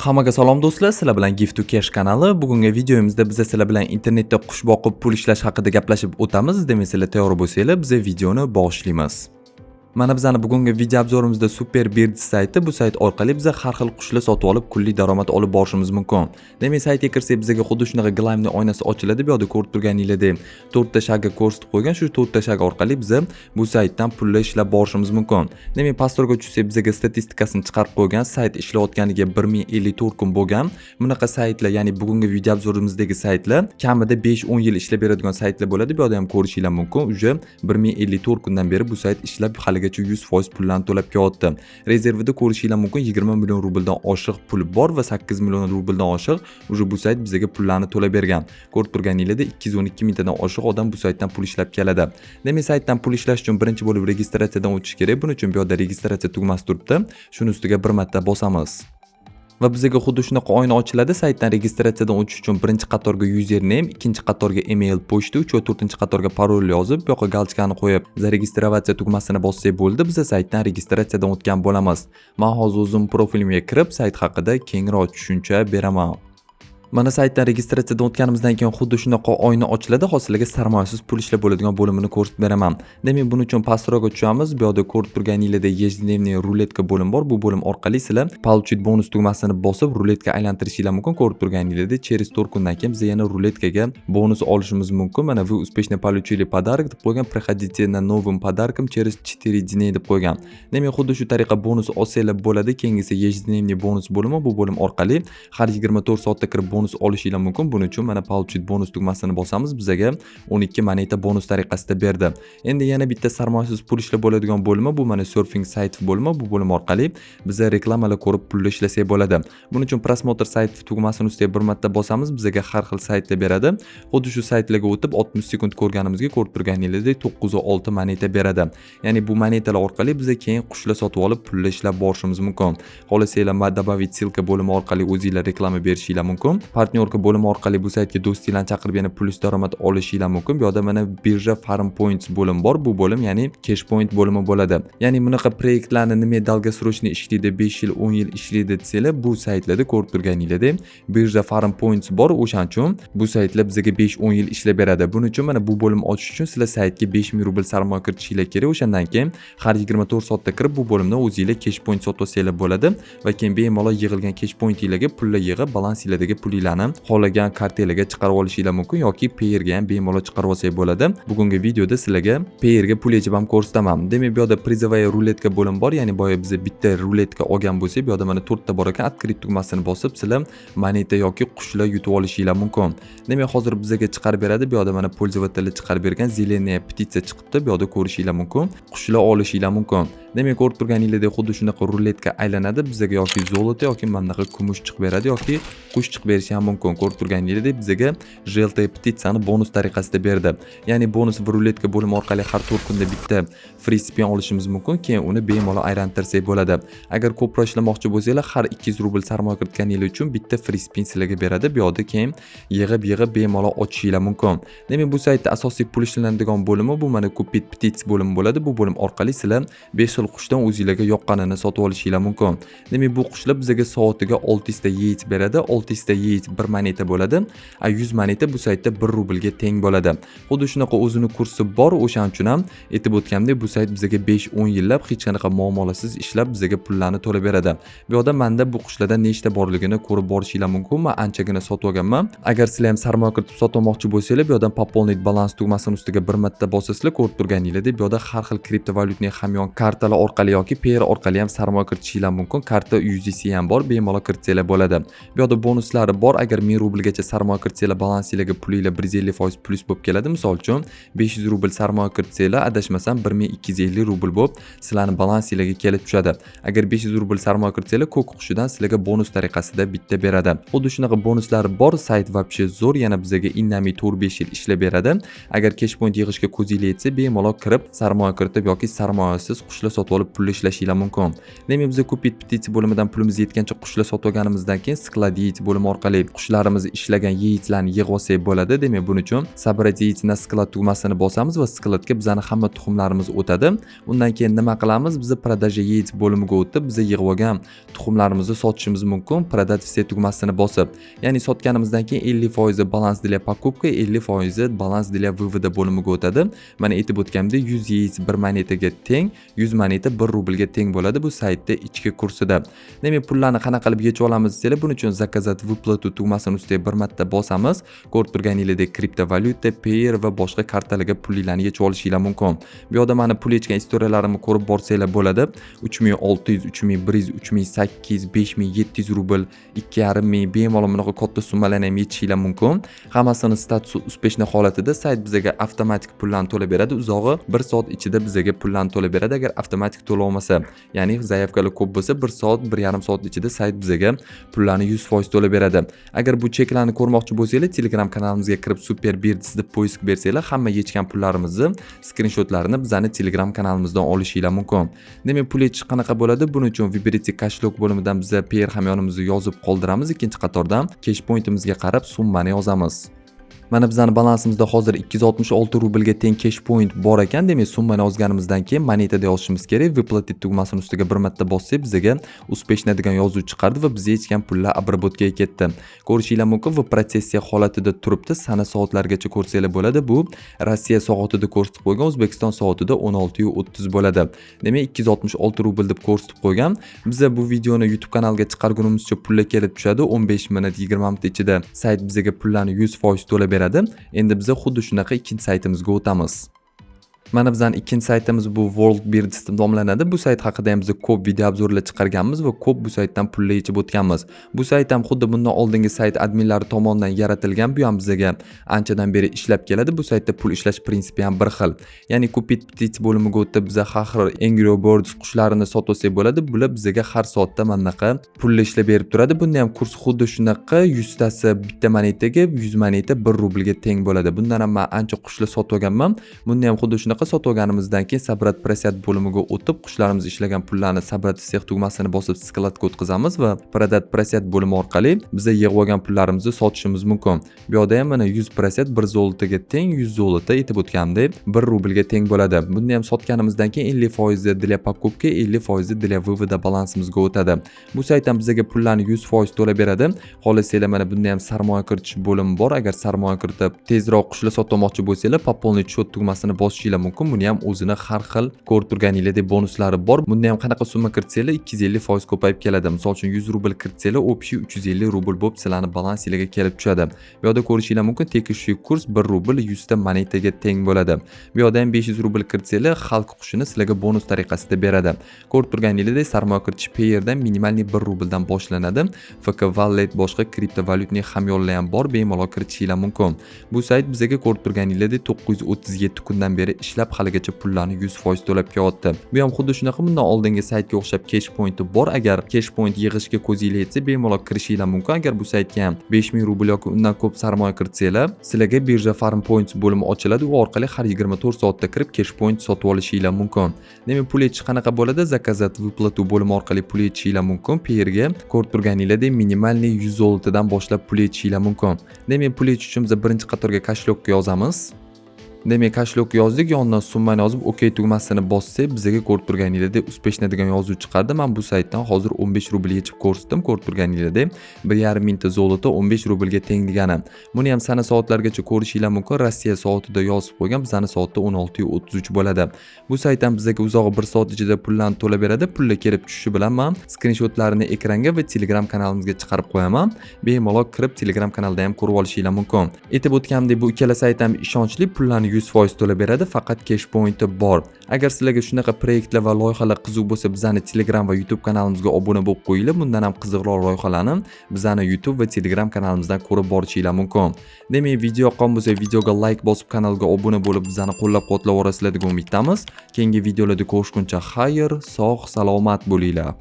Hammaga salom do'stlar, sizlar bilan Gift to Cash kanali. Bugungi videomizda biz sizlar bilan internetda qush boqib pul ishlash haqida gaplashib o'tamiz. Demak, sizlar tayyor bo'lsanglar, biz videoni boshlaymiz. Mana bizani bugungi video obzorimizda Super Bird sayti. Bu sayt orqali biz har xil qushlar sotib olib, kunlik daromad olib borishimiz mumkin. Demak, saytga kirsak bizga xuddi shunaqa glavni oynasi ochiladi. Bu yerda ko'rib turganingizdek 4 ta shagga ko'rsatib qo'ygan. Shu 4 ta shag orqali biz bu saytdan pullar ishlab borishimiz mumkin. Demak, pastorga tushsak bizga statistikasini chiqarib qo'ygan. Sayt ishlayotganiga 1054 kun bo'lgan. Bunaqa saytlar, ya'ni bugungi video obzorimizdagi saytlar kamida 5-10 yil ishlab beradigan saytlar bo'ladi. Bu yerda ham ko'rishingiz mumkin. Uje 1054 kundan beri bu sayt ishlab haligacha 100% pullarni to'lab kelyapti. Rezervida ko'rishingiz mumkin 20 million rubldan oshiq pul bor va 8 million rubldan oshiq uje bu sayt bizga pullarni to'lab bergan. Ko'rib turganingizdek 212 mingtadan oshiq odam bu saytdan pul ishlab keladi. Demak, saytdan pul ishlash uchun birinchi bo'lib registratsiyadan o'tish kerak. Buning uchun bu yerda registratsiya tugmasi turibdi. Shuni ustiga bir marta bosamiz. Va bizga xuddi shunaqa oyna ochiladi. Saytdan registratsiyadan o'tish uchun birinchi qatorga username, ikkinchi qatorga email pochta, 3 va 4-chi qatorga parol yozib, bu yoqqa galchkani qo'yib, registratsiya tugmasini bossak bo'ldi. Biz saytdan registratsiyadan o'tgan bo'lamiz. Men hozir o'zim profilimga kirib, sayt haqida kengroq tushuncha beraman. Mana saytdan registratsiyadan o'tganimizdan keyin xuddi shunaqa oyna ochiladi. Hozirga sarmoyasiz pul ishlab bo'ladigan bo'limini ko'rsatib beraman. Demak, buning uchun pastroqqa tushamiz. Bu yerda ko'rib turganingizdek ежедневный ruletka bo'lim bor. Bu bo'lim orqali sizlar получить bonus tugmasini bosib ruletka aylantirishingiz mumkin. Ko'rib turganingizdek, через 4 kundan keyin biz yana ruletkaga bonus olishimiz mumkin. Mana вы успешно получили подарок deb qo'ygan. Проходите на новым подарком через 4 дней deb qo'ygan. Demak, xuddi shu tariqa bonus olsanglar bo'ladi. Keyingisi ежедневный bonus bo'limi. Bu bo'lim orqali har 24 soatda kirib bonus olishingiz mumkin. Buning uchun mana получить bonus tugmasini bosamiz. Bizga 12 moneta bonus tariqasida berdi. Endi yana bitta sarmoyasiz pul ishlab bo'ladigan bo'limi bu mana surfing sayt bo'limi. Bu bo'lim orqali biz reklamalar ko'rib pul ishlasak bo'ladi. Buning uchun prosmotr sayt tugmasini ustiga bir marta bosamiz. Bizga har xil saytlar beradi. Xuddi shu saytlarga o'tib 60 sekund ko'rganimizga ko'rib turganingizdek 906 moneta beradi. Ya'ni bu monetalar orqali biz keyin qushlar sotib olib pul ishlab borishimiz mumkin. Xohlasanglar добавить ссылка bo'limi orqali o'zingizlar reklama berishingiz mumkin. Partnyorka bo'limi orqali bu saytga do'stinglarni chaqirib yana pul daromad olishingiz mumkin. Bu yerda mana birja farm points bo'lim bor. Bu bo'lim ya'ni cash point bo'limi bo'ladi. Ya'ni bunaqa proyektlarni nima dalgasrochni ishlaydi, 5 yil, 10 yil ishlaydi desanglar, bu saytlarda ko'rib turganingizdek birja farm points bor. O'shaning uchun bu saytlar bizga 5-10 yil ishlab beradi. Buning uchun mana bu bo'lim ochish uchun sizlar saytga 5000 rubl sarmoya kiritishingiz kerak. O'shandan keyin har 24 soatda kirib bu bo'limdan o'zingizlar cash point sotib olsanglar bo'ladi va keyin bemalol yig'ilgan cash pointinglarga pullar yig'ib balansinglardagi pulinglarni xohlagan kartalarga chiqarib olishingiz mumkin yoki Payerga ham bemalol chiqarib olsangiz bo'ladi. Bugungi videoda sizlarga Payerga pul yechib ham ko'rsataman. Demak, bu yerda призовая ruletka bo'lim bor. Ya'ni boya biz bitta ruletka olgan bo'lsak, bu yerda mana 4 ta bor ekan. Открыть tugmasini bosib, sizlar moneta yoki qushlar yutib olishingiz mumkin. Demak, hozir bizga chiqarib beradi. Bu yerda mana pользователь chiqarib bergan зеленая petitsiya chiqibdi. Bu yerda ko'rishingiz mumkin. Qushlar olishingiz mumkin. Demak, ko'rib turganingizdek xuddi shunaqa ruletka aylanadi. Bizga yoki zolota yoki mana bunaqa kumush chiqib beradi yoki qush chiqib berishi ham mumkin. Ko'rib turganingizdek bizga желтая petitsiyani bonus tariqasida berdi. Ya'ni bonus va ruletka bo'limi orqali har 4 kunda bitta free spin olishimiz mumkin. Keyin uni bemalol aylantirsak bo'ladi. Agar ko'proq ishlamoqchi bo'lsanglar, har 200 rubl sarmoya kiritganingiz uchun bitta free spin sizlarga beradi. Bu yerda keyin yig'ib bemalol ochishingiz mumkin. Demak, bu saytda asosiy pul ishlanadigan bo'limi bu mana kupit petits bo'limi bo'ladi. Bu bo'lim orqali sizlar 5 xil qushdan o'zingizlarga yoqqanini sotib olishingiz mumkin. Demak, bu qushlar bizga soatiga 600 ta yeyit beradi. 600 ta yeyit 1 moneta bo'ladi. 100 moneta bu saytda 1 rublga teng bo'ladi. Xuddi shunaqa o'zini kursi bor. O'shaning uchun ham aytib o'tgandek bu sayt bizga 5-10 yillab hech qanaqa muammolarsiz ishlab bizga pullarni to'lab beradi. Bu yerda menda bu qushlardan nechta borligini ko'rib borishingiz mumkin. Men anchagina sotib olganman. Agar sizlar ham sarmoya kiritib sotmoqchi bo'lsangiz, bu yerdan пополнить balans tugmasini ustiga bir marta bosasizlar, ko'rib turganingizdek bu yerda har xil kriptovalyutning hamyon kartalar orqali yoki Payer orqali ham sarmoya kiritishingiz mumkin. Karta USDC ham bor, bemalol kiritsanglar bo'ladi. Bu yerda bonuslari bor. Agar 1000 rublgacha sarmoya kiritsanglar, balansingizga pulinglar 150% plus bo'lib keladi. Misol uchun 500 rubl sarmoya kiritsanglar, adashmasam 1250 rubl bo'lib sizlarning balansingizga kelib tushadi. Agar 500 rubl sarmoya kiritsanglar, ko'k qushidan sizlarga bonus tariqasida bitta beradi. Xuddi shunaqa bonuslari bor. Sayt вообще zo'r. Yana bizga indamay 4-5 yil ishlab beradi. Agar cash point yig'ishga ko'zingiz yetsa, bemalol kirib sarmoya kiritib yoki sarmoyasiz qushlar sotib olib pul ishlashingiz mumkin. Demak, biz kupit petitsiya bo'limidan pulimiz yetgancha qushlar sotib olganimizdan keyin skladiyet bo'limi orqali orqali qushlarimiz ishlagan yeyitlarni yig'ib olsak bo'ladi. Demak, buning uchun Sabrat yeyitna sklad tugmasini bosamiz va skladga bizning hamma tuxumlarimiz o'tadi. Undan keyin nima qilamiz? Biz продажа yeyit bo'limiga o'tib, biz yig'ib olgan tuxumlarimizni sotishimiz mumkin. Продать все tugmasini bosib. Ya'ni sotganimizdan keyin 50% balans для покупки, 50% balans для вывода bo'limiga o'tadi. Mana aytib o'tganimdek 100 yeyit 1 monetaga teng, 100 moneta 1 rublga teng bo'ladi bu saytda ichki kursida. Demak, pullarni qanaqa qilib yechib olamiz desanglar, buning uchun заказать выплату tugmasini ustiga bir marta bosamiz. Ko'rib turganingizdek kriptovalyuta, Payer va boshqa kartalarga pullarni yechib olishinglar mumkin. Bu yerda mana pul yechgan istoriyalarimni ko'rib borsanglar bo'ladi. 3600, 3100, 3800, 5700 rubl, 2500 bemalol bunaqa katta summalarni ham yechishinglar mumkin. Hammasini status uspешный holatida sayt bizga avtomatik pullarni to'lab beradi. Uzog'i 1 soat ichida bizga pullarni to'lab beradi. Agar avtomatik to'lov olmasa, ya'ni zaявкаlar ko'p bo'lsa 1 soat, 1,5 soat ichida sayt bizga pullarni 100% to'lab beradi. Agar bu cheklarni ko'rmoqchi bo'lsanglar, Telegram kanalimizga kirib Super Birds deb poisk bersanglar, hamma yechgan pullarimizni skrinshotlarini bizning Telegram kanalimizdan olishinglar mumkin. Demak, pul yechish qanaqa bo'ladi? Buning uchun Выберите кошелек bo'limidan biz Payer hamyonimizni yozib qoldiramiz. Ikkinchi qatordan cash pointimizga qarab summani yozamiz. Mana bizning balansimizda hozir 266 rublga teng cash point bor ekan. Demak, summani yozganimizdan keyin monetada yozishimiz kerak. Выплатить tugmasini ustiga bir marta bossak, bizga успешно degan yozuv chiqardi va biz yechgan pullar обработкаga ketdi. Ko'rishinglar mumkin va protsessiya holatida turibdi. Sana soatlargacha ko'rsanglar bo'ladi. Bu Rossiya soatida ko'rsatib qo'ygan, O'zbekiston soatida 16:30 bo'ladi. Demak, 266 rubl deb ko'rsatib qo'ygan. Biz bu videoni YouTube kanaliga chiqargunimizcha pullar kelib tushadi. 15 minut 20 minut ichida sayt bizga pullarni 100% to'lab beradi. Endi biz xuddi shunaqa ikkinchi saytimizga o'tamiz. Mana bizning ikkinchi saytimiz bu World Birds deb nomlanadi. Bu sayt haqida ham biz ko'p video obzorlar chiqarganmiz va ko'p bu saytdan pullar yechib o'tganmiz. Bu sayt ham xuddi bundan oldingi sayt adminlari tomonidan yaratilgan. Bu ham bizga anchadan beri ishlab keladi. Bu saytda pul ishlash prinsipi ham bir xil. Ya'ni Cupid Petits bo'limiga o'tib biz har xil Angry Birds qushlarini sotib olsak bo'ladi. Bular bizga har soatda manaqa pullar ishlab berib turadi. Bunda ham kurs xuddi shunaqa 100 tasi bitta monetaga 100 moneta 1 rublga teng bo'ladi. Bundan ham men ancha qushlar sotib olganman. Bunda ham xuddi shunaqa sotib olganimizdan keyin Sabrat Prasat bo'limiga o'tib, qushlarimiz ishlagan pullarni Sabrat всех tugmasini bosib skladga o'tkazamiz va Prodat Prasat bo'limi orqali biz yig'ib olgan pullarimizni sotishimiz mumkin. Bu yerda ham mana 100 prasat 1 zolotga teng, 100 zolota aytib o'tgandek 1 rublga teng bo'ladi. Buni ham sotganimizdan keyin 50% для покупки, 50% для вывода balansimizga o'tadi. Bu sayt ham bizga pullarni 100% to'lab beradi. Xohlasanglar mana bunda ham sarmoya kiritish bo'limi bor. Agar sarmoya kiritib tezroq qushlar sotmoqchi bo'lsanglar, пополнить счет tugmasini bosishinglar mumkin. Buni ham o'zini har xil ko'rib turganingizdek bonuslari bor. Bunda ham qanaqa summa kiritsanglar 250% ko'payib keladi. Misol uchun 100 rubl kiritsanglar, общий 350 rubl bo'lib sizlarning balansingizga kelib tushadi. Bu yerda ko'rishinglar mumkin, tekishiy kurs 1 rubl 100 ta monetaga teng bo'ladi. Bu yerda ham 500 rubl kiritsanglar, xalq qushini sizlarga bonus tariqasida beradi. Ko'rib turganingizdek sarmoya kiritish Payerdan minimalniy 1 rubldan boshlanadi. FK Wallet boshqa kriptovalyutning hamyonlari ham bor, bemalol kiritishinglar mumkin. Bu sayt bizga ko'rib turganingizdek 937 kundan beri ishlab haligacha pullarni 100% to'lab kelyapti. Bu ham xuddi shunaqa bundan oldingi saytga o'xshab cash pointi bor. Agar cash point yig'ishga ko'zinglar yetsa, bemalol kirishinglar mumkin. Agar bu saytga ham 5000 rubl yoki undan ko'p sarmoya kiritsanglar, sizlarga birja farm points bo'limi ochiladi. U orqali har 24 soatda kirib cash point sotib olishinglar mumkin. Demak, pul yechish qanaqa bo'ladi? Заказать выплату bo'limi orqali pul yechishinglar mumkin. Payerga ko'rib turganingizdek minimalniy 100 zolotdan boshlab pul yechishinglar mumkin. Demak, pul yechish uchun biz birinchi qatorga kashlokka yozamiz. Demak, kashlok yozdik, yonidan summani yozib OK tugmasini bossak, bizga ko'rib turganingizdek успешно degan yozuv chiqardi. Men bu saytdan hozir 15 rubl yechib ko'rsatdim. Ko'rib turganingizdek 1,5 mingta zolota 15 rublga teng degani. Buni ham sana soatlargacha ko'rishinglar mumkin. Rossiya soatida yozib qo'ygan, bizning soatda 16:33 bo'ladi. Bu sayt ham bizga uzog'i 1 soat ichida pullarni to'lab beradi. Pullar kelib tushishi bilan men skrinshotlarini ekranga va Telegram kanalimizga chiqarib qo'yaman. Bemalol kirib Telegram kanalda ham ko'rib olishinglar mumkin. Aytib o'tganimdek, bu ikkala sayt ham ishonchli, pullarni 100% to'lab beradi, faqat cash pointi bor. Agar sizlarga shunaqa proyektlar va loyihalar qiziq bo'lsa, bizning Telegram va YouTube kanalimizga obuna bo'lib qo'yinglar. Bundan ham qiziqroq loyihalarni bizning YouTube va Telegram kanalimizdan ko'rib borishinglar mumkin. Demak, video yoqqan bo'lsa, videoga like bosib, kanalga obuna bo'lib, bizani qo'llab-quvvatlavorasizlar degan umiddamiz. Keyingi videolarda ko'rishguncha xayr, sog', salomat bo'linglar.